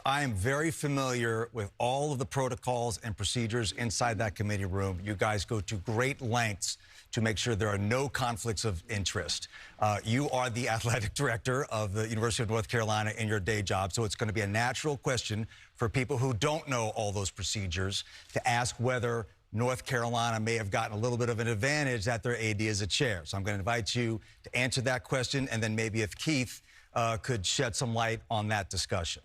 I am very familiar with all of the protocols and procedures inside that committee room. You guys go to great lengths to make sure there are no conflicts of interest. You are the athletic director of the University of North Carolina in your day job, so it's going to be a natural question for people who don't know all those procedures to ask whether North Carolina may have gotten a little bit of an advantage that their AD is a chair. So I'm going to invite you to answer that question, and then maybe if Keith could shed some light on that discussion.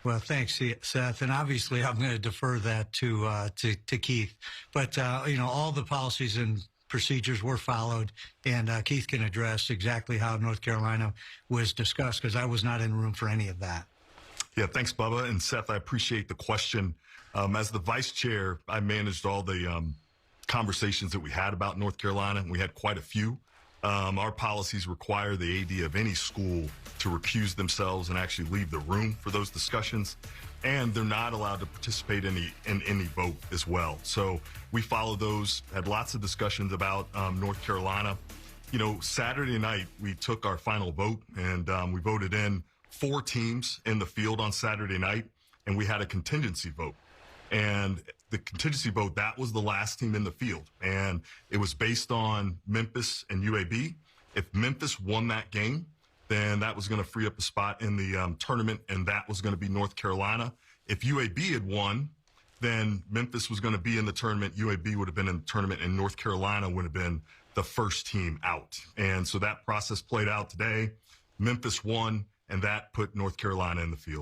Well, thanks, Seth. And obviously, I'm going to defer that to Keith. But, you know, all the policies and procedures were followed, and Keith can address exactly how North Carolina was discussed, because I was not in the room for any of that. Yeah, thanks, Bubba. And Seth, I appreciate the question. As the vice chair, I managed all the conversations that we had about North Carolina, and we had quite a few. Our policies require the AD of any school to recuse themselves and actually leave the room for those discussions. And they're not allowed to participate in any vote as well. So we followed those, had lots of discussions about North Carolina. You know, Saturday night, we took our final vote, and we voted in 4 teams in the field on Saturday night, and we had a contingency vote. And the contingency vote, that was the last team in the field. And it was based on Memphis and UAB. If Memphis won that game, then that was going to free up a spot in the tournament, and that was going to be North Carolina. If UAB had won, then Memphis was going to be in the tournament, UAB would have been in the tournament, and North Carolina would have been the first team out. And so that process played out today. Memphis won, and that put North Carolina in the field.